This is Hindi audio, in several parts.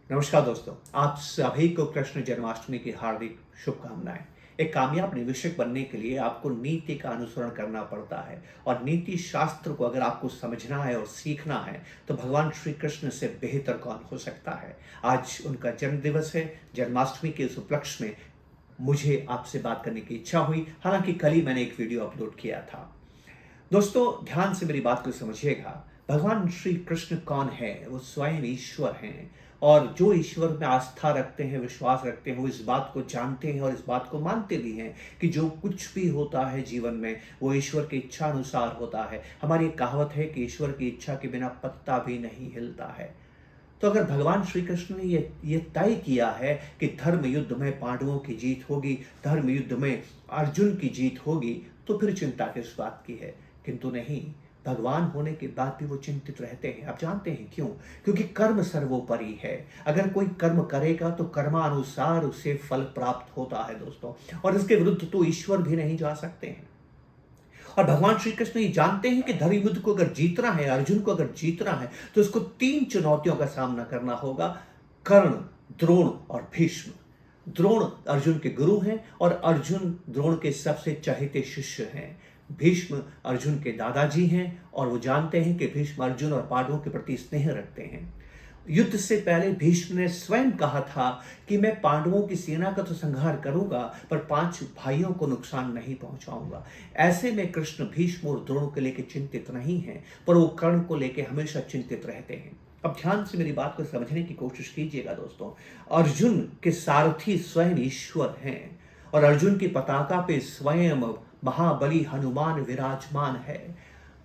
नमस्कार दोस्तों, आप सभी को कृष्ण जन्माष्टमी की हार्दिक शुभकामनाएं। एक कामयाब निवेशक बनने के लिए आपको नीति का अनुसरण करना पड़ता है और नीति शास्त्र को अगर आपको समझना है और सीखना है तो भगवान श्री कृष्ण से बेहतर कौन हो सकता है। आज उनका जन्म दिवस है। जन्माष्टमी के इस उपलक्ष्य में मुझे आपसे बात करने की इच्छा हुई। हालांकि कल ही मैंने एक वीडियो अपलोड किया था। दोस्तों, ध्यान से मेरी बात को समझिएगा। भगवान श्री कृष्ण कौन है? वो स्वयं ईश्वर हैं और जो ईश्वर में आस्था रखते हैं, विश्वास रखते हैं, वो इस बात को जानते हैं और इस बात को मानते भी हैं कि जो कुछ भी होता है जीवन में वो ईश्वर की इच्छा अनुसार होता है। हमारी एक कहावत है कि ईश्वर की इच्छा के बिना पत्ता भी नहीं हिलता है। तो अगर भगवान श्री कृष्ण ने ये तय किया है कि धर्म युद्ध में पांडवों की जीत होगी, धर्म युद्ध में अर्जुन की जीत होगी, तो फिर चिंता किस बात की है? किंतु नहीं, भगवान होने के बाद भी वो चिंतित रहते हैं। आप जानते हैं क्यों? क्योंकि कर्म सर्वोपरि है। अगर कोई कर्म करेगा तो कर्मानुसार उसे फल प्राप्त होता है दोस्तों, और इसके विरुद्ध तो ईश्वर भी नहीं जा सकते हैं। और भगवान श्री कृष्ण ये जानते हैं कि धर्म युद्ध को अगर जीतना है, अर्जुन को अगर जीतना है, तो उसको 3 चुनौतियों का सामना करना होगा। कर्ण, द्रोण और भीष्म। द्रोण अर्जुन के गुरु हैं और अर्जुन द्रोण के सबसे चहेते शिष्य हैं। भीष्म अर्जुन के दादाजी हैं और वो जानते हैं कि भीष्म अर्जुन और पांडवों के प्रति स्नेह रखते हैं। युद्ध से पहले भीष्म ने स्वयं कहा था कि मैं पांडवों की सेना का तो संहार करूंगा, पर 5 भाइयों को नुकसान नहीं पहुंचाऊंगा। ऐसे में कृष्ण भीष्म और द्रोण को लेकर चिंतित नहीं है, पर वो कर्ण को लेकर हमेशा चिंतित रहते हैं। अब ध्यान से मेरी बात को समझने की कोशिश कीजिएगा दोस्तों। अर्जुन के सारथी स्वयं ईश्वर हैं और अर्जुन की पताका पे स्वयं महाबली हनुमान विराजमान है।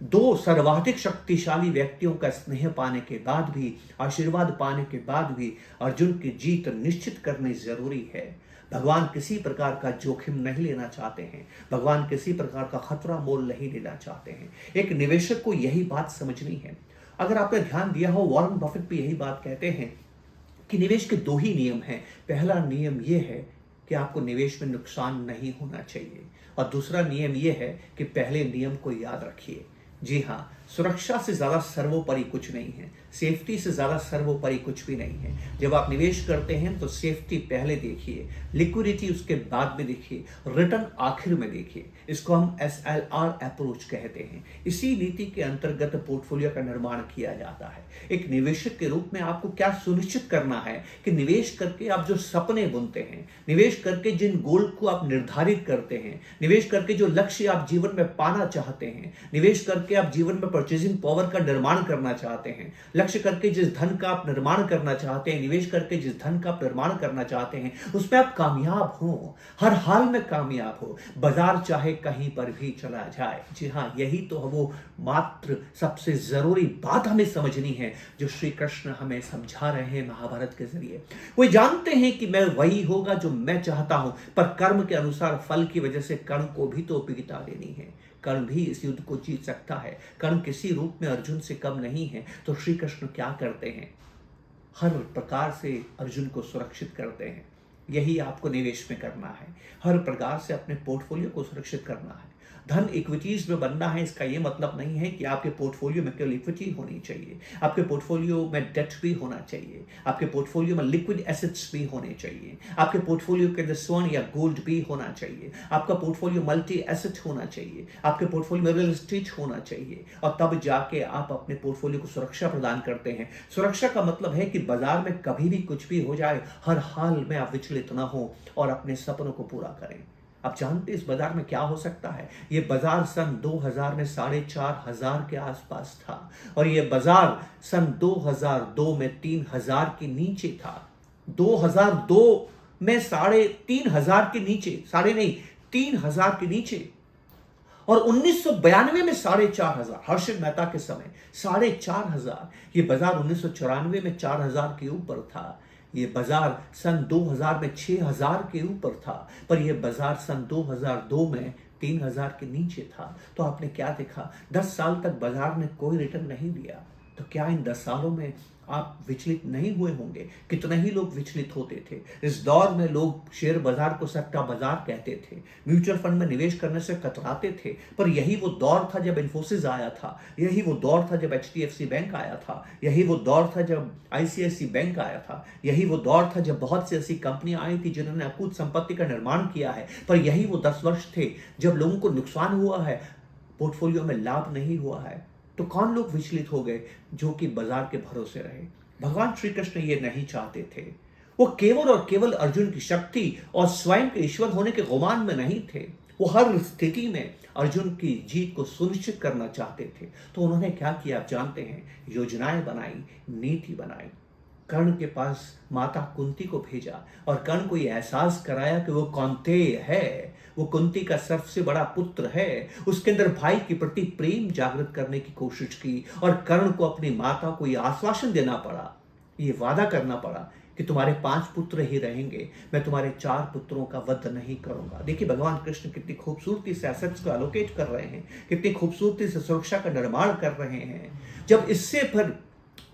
2 सर्वाधिक शक्तिशाली व्यक्तियों का स्नेह पाने के बाद भी, आशीर्वाद पाने के बाद भी अर्जुन की जीत निश्चित करनी जरूरी है। भगवान किसी प्रकार का जोखिम नहीं लेना चाहते हैं। भगवान किसी प्रकार का खतरा मोल नहीं लेना चाहते हैं। एक निवेशक को यही बात समझनी है। अगर आपने ध्यान दिया हो, वॉरेन बफेट भी यही बात कहते हैं कि निवेश के 2 ही नियम हैं। पहला नियम यह है कि आपको निवेश में नुकसान नहीं होना चाहिए, और दूसरा नियम यह है कि पहले नियम को याद रखिए। जी हाँ, सुरक्षा से ज्यादा सर्वोपरि कुछ नहीं है, सेफ्टी से ज्यादा सर्वोपरि कुछ भी नहीं है। जब आप निवेश करते हैं तो सेफ्टी पहले देखिए, लिक्विडिटी उसके बाद में देखिए, रिटर्न आखिर में देखिए। इसको हम SLR अप्रोच कहते हैं। इसी नीति के अंतर्गत पोर्टफोलियो का निर्माण किया जाता है। एक निवेशक के रूप में आपको क्या सुनिश्चित करना है कि निवेश करके आप जो सपने बुनते हैं, निवेश करके जिन गोल को आप निर्धारित करते हैं, निवेश करके जो लक्ष्य आप जीवन में पाना चाहते हैं, निवेश करके आप जीवन में परचेजिंग पावर का निर्माण करना चाहते हैं, लक्ष्य करके जिस धन का आप निर्माण करना चाहते हैं, निवेश करके जिस धन का आप निर्माण करना चाहते हैं, उसमें आप कामयाब हो, हर हाल में कामयाब हो, बाजार चाहे कहीं पर भी चला जाए। जी हाँ, यही तो वो मात्र सबसे जरूरी बात हमें समझनी है जो श्री कृष्ण हमें समझा रहे हैं महाभारत के जरिए। वो जानते हैं कि मैं वही होगा जो मैं चाहता हूं, पर कर्म के अनुसार फल की वजह से कर्ण को भी तो उपयोगिता देनी है। कर्ण भी इस युद्ध को जीत सकता है। कर्ण किसी रूप में अर्जुन से कम नहीं है। तो श्री कृष्ण क्या करते हैं? हर प्रकार से अर्जुन को सुरक्षित करते हैं। यही आपको निवेश में करना है, हर प्रकार से अपने पोर्टफोलियो को सुरक्षित करना है। धन इक्विटीज में बनना है, इसका यह मतलब नहीं है कि आपके पोर्टफोलियो में केवल इक्विटी होनी चाहिए। आपके पोर्टफोलियो में डेट भी होना चाहिए, आपके पोर्टफोलियो में लिक्विड एसेट्स भी होने चाहिए, आपके पोर्टफोलियो के अंदर स्वर्ण या गोल्ड भी होना चाहिए, आपका पोर्टफोलियो मल्टी एसेट होना चाहिए, आपके पोर्टफोलियो में रियल एस्टेट होना चाहिए, और तब जाके आप अपने पोर्टफोलियो को सुरक्षा प्रदान करते हैं। सुरक्षा का मतलब है कि बाजार में कभी भी कुछ भी हो जाए, हर हाल में आप विचलित न हो और अपने सपनों को पूरा करें। आप जानते इस बाजार में क्या हो सकता है? ये बाजार सन 2000 में 4500 के आसपास था, और ये बाजार सन 2002 में 3000 के नीचे था। 2002 में 3500 के नीचे, साढ़े नहीं 3000 के नीचे, और 1992 में 4500, हर्षद मेहता के समय 4500। ये बाजार 1994 में 4000 के ऊपर था। ये बाजार सन 2000 में 6000 के ऊपर था, पर यह बाजार सन 2002 में 3000 के नीचे था। तो आपने क्या देखा? 10 साल तक बाजार ने कोई रिटर्न नहीं दिया। तो क्या इन 10 सालों में आप विचलित नहीं हुए होंगे? कितने ही लोग विचलित होते थे। इस दौर में लोग शेयर बाजार को सट्टा बाजार कहते थे, म्यूचुअल फंड में निवेश करने से कतराते थे। पर यही वो दौर था जब इन्फोसिस आया था, यही वो दौर था जब HDFC बैंक आया था, यही वो दौर था जब ICICI बैंक आया था, यही वो दौर था जब बहुत सी ऐसी कंपनियां आई थी जिन्होंने अकूत संपत्ति का निर्माण किया है। पर यही वो 10 वर्ष थे जब लोगों को नुकसान हुआ है, पोर्टफोलियो में लाभ नहीं हुआ है। तो कौन लोग विचलित हो गए? जो कि बाजार के भरोसे रहे। भगवान श्री कृष्ण ये नहीं चाहते थे। वो केवल और केवल अर्जुन की शक्ति और स्वयं के ईश्वर होने के गुमान में नहीं थे। वो हर स्थिति में अर्जुन की जीत को सुनिश्चित करना चाहते थे। तो उन्होंने क्या किया आप जानते हैं? योजनाएं बनाई, नीति बनाई। कर्ण के पास माता कुंती को भेजा और कर्ण को यह एहसास कराया कि वो कौन्तेय है, वो कुंती का सबसे बड़ा पुत्र है। उसके अंदर भाई के प्रति प्रेम जागृत करने की कोशिश की और कर्ण को अपनी माता को यह आश्वासन देना पड़ा, ये वादा करना पड़ा कि तुम्हारे 5 पुत्र ही रहेंगे, मैं तुम्हारे 4 पुत्रों का वध नहीं करूंगा। देखिए भगवान कृष्ण कितनी खूबसूरती से एसेट्स को एलोकेट कर रहे हैं, कितनी खूबसूरती से सुरक्षा का निर्माण कर रहे हैं। जब इससे फिर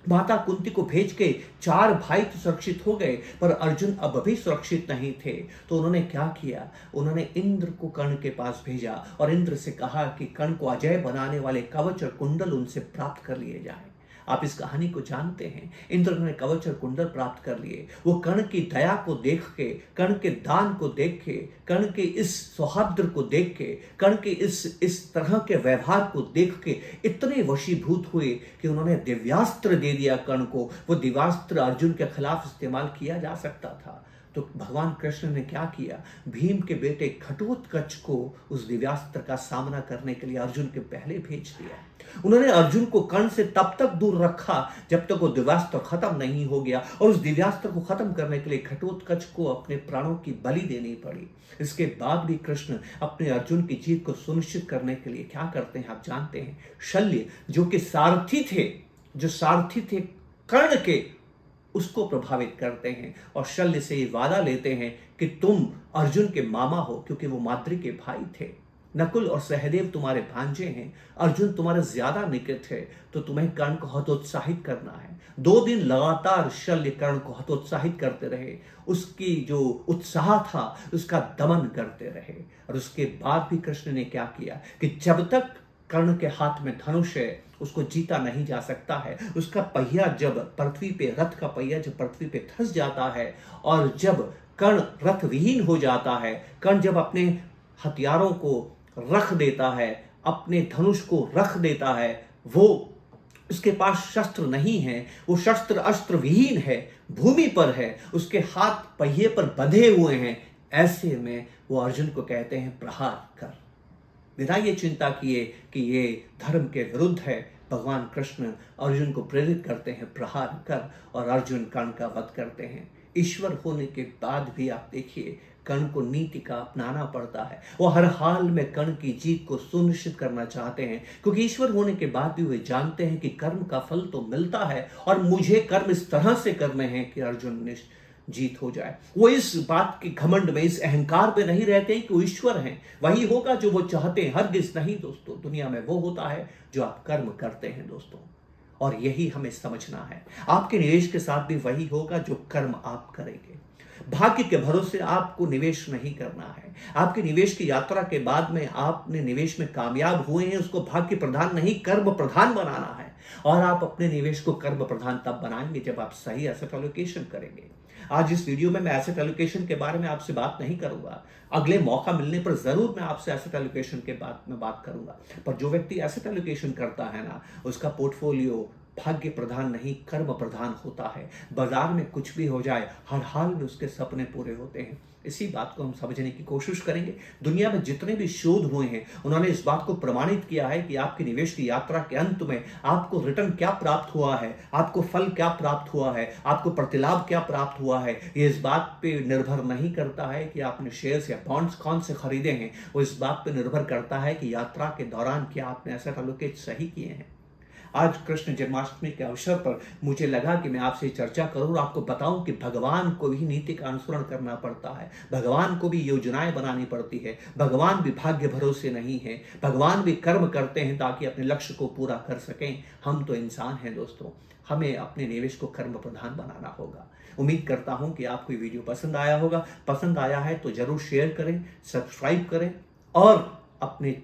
माता कुंती को भेज के 4 भाई तो सुरक्षित हो गए, पर अर्जुन अब भी सुरक्षित नहीं थे। तो उन्होंने क्या किया? उन्होंने इंद्र को कर्ण के पास भेजा और इंद्र से कहा कि कर्ण को अजय बनाने वाले कवच और कुंडल उनसे प्राप्त कर लिए जाए। आप इस कहानी को जानते हैं। इंद्र ने कवच और कुंडल प्राप्त कर लिए। वो कर्ण की दया को देख के, कर्ण के दान को देख के, कर्ण के इस सौहार्द को देख के, कर्ण के इस तरह के व्यवहार को देख के इतने वशीभूत हुए कि उन्होंने दिव्यास्त्र दे दिया कर्ण को। वो दिव्यास्त्र अर्जुन के खिलाफ इस्तेमाल किया जा सकता था। तो भगवान कृष्ण ने क्या किया? भीम के बेटे घटोत्कच को उस दिव्यास्त्र का सामना करने के लिए अर्जुन के पहले भेज दिया। उन्होंने अर्जुन को कर्ण से तब तक दूर रखा जब तक वो दिव्यास्त्र खत्म नहीं हो गया, और उस दिव्यास्त्र को खत्म करने के लिए घटोत्कच को अपने प्राणों की बलि देनी पड़ी। इसके बाद भी कृष्ण अपने अर्जुन की जीत को सुनिश्चित करने के लिए क्या करते हैं आप जानते हैं? शल्य जो कि सारथी थे कर्ण के, उसको प्रभावित करते हैं और शल्य से ये वादा लेते हैं कि तुम अर्जुन के मामा हो, क्योंकि वो माद्री के भाई थे। नकुल और सहदेव तुम्हारे भांजे हैं, अर्जुन तुम्हारे ज्यादा निकट है, तो तुम्हें कर्ण को हतोत्साहित करना है। 2 दिन लगातार शल्य कर्ण को हतोत्साहित करते रहे, उसकी जो उत्साह था उसका दमन करते रहे। और उसके बाद भी कृष्ण ने क्या किया कि जब तक कर्ण के हाथ में धनुष है उसको जीता नहीं जा सकता है। उसका पहिया जब पृथ्वी पे, रथ का पहिया जब पृथ्वी पे धंस जाता है और जब कर्ण रथ विहीन हो जाता है, कर्ण जब अपने हथियारों को रख देता है, अपने धनुष को रख देता है, वो उसके पास शस्त्र नहीं है, वो शस्त्र अस्त्र विहीन है, भूमि पर है, उसके हाथ पहिए पर बंधे हुए हैं। ऐसे में वो अर्जुन को कहते हैं प्रहार कर। बिना ये चिंता किए कि ये धर्म के विरुद्ध है, भगवान कृष्ण अर्जुन को प्रेरित करते हैं प्रहार कर, और अर्जुन कर्ण का वध करते हैं। ईश्वर होने के बाद भी आप देखिए कर्ण को नीति का अपनाना पड़ता है। वो हर हाल में कर्ण की जीत को सुनिश्चित करना चाहते हैं, क्योंकि ईश्वर होने के बाद भी वे जानते हैं कि कर्म का फल तो मिलता है और मुझे कर्म इस तरह से करने हैं कि अर्जुन ने जीत हो जाए। वो इस बात के घमंड में, इस अहंकार में नहीं रहते हैं कि वो ईश्वर हैं। वही होगा जो वो चाहते हैं, हरगिज नहीं दोस्तों। दुनिया में वो होता है जो आप कर्म करते हैं दोस्तों, और यही हमें समझना है। आपके निवेश के साथ भी वही होगा जो कर्म आप करेंगे। भाग्य के भरोसे आपको निवेश नहीं करना है। आपके निवेश की यात्रा के बाद में आपने निवेश में कामयाब हुए हैं, उसको भाग्य प्रधान नहीं कर्म प्रधान बनाना है। और आप अपने निवेश को कर्म प्रधान तब बनाएंगे जब आप सही एसेट एलोकेशन करेंगे। आज इस वीडियो में मैं एसेट एलोकेशन के बारे में आपसे बात नहीं करूंगा। अगले मौका मिलने पर जरूर मैं आपसे एसेट एलोकेशन के बारे में बात करूंगा। पर जो व्यक्ति एसेट एलोकेशन करता है ना, उसका पोर्टफोलियो भाग्य प्रधान नहीं कर्म प्रधान होता है। बाजार में कुछ भी हो जाए, हर हाल में उसके सपने पूरे होते हैं। इसी बात को हम समझने की कोशिश करेंगे। दुनिया में जितने भी शोध हुए हैं उन्होंने इस बात को प्रमाणित किया है कि आपकी निवेश की यात्रा के अंत में आपको रिटर्न क्या प्राप्त हुआ है, आपको फल क्या प्राप्त हुआ है, आपको प्रतिलाभ क्या प्राप्त हुआ है, ये इस बात पे निर्भर नहीं करता है कि आपने शेयर्स या बॉन्ड्स कौन से खरीदे हैं। वो इस बात पे निर्भर करता है कि यात्रा के दौरान क्या आपने एसेट एलोकेट सही किए हैं। आज कृष्ण जन्माष्टमी के अवसर पर मुझे लगा कि मैं आपसे चर्चा करूं और आपको बताऊं कि भगवान को भी नीति का अनुसरण करना पड़ता है, भगवान को भी योजनाएं बनानी पड़ती है, भगवान भी भाग्य भरोसे नहीं है, भगवान भी कर्म करते हैं ताकि अपने लक्ष्य को पूरा कर सकें। हम तो इंसान हैं दोस्तों, हमें अपने निवेश को कर्म प्रधान बनाना होगा। उम्मीद करता हूं कि आपको ये वीडियो पसंद आया होगा। पसंद आया है तो जरूर शेयर करें, सब्सक्राइब करें और अपने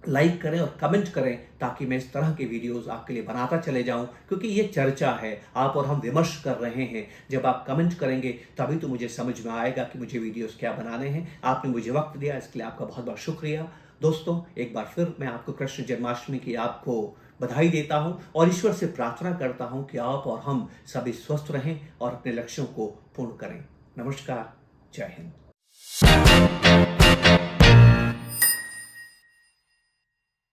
लाइक करें और कमेंट करें ताकि मैं इस तरह के वीडियोस आपके लिए बनाता चले जाऊं, क्योंकि ये चर्चा है, आप और हम विमर्श कर रहे हैं। जब आप कमेंट करेंगे तभी तो मुझे समझ में आएगा कि मुझे वीडियोस क्या बनाने हैं। आपने मुझे वक्त दिया, इसके लिए आपका बहुत बहुत शुक्रिया। दोस्तों, एक बार फिर मैं आपको कृष्ण जन्माष्टमी की आपको बधाई देता हूं और ईश्वर से प्रार्थना करता हूं कि आप और हम सभी स्वस्थ रहें और अपने लक्ष्यों को पूर्ण करें। नमस्कार, जय हिंद।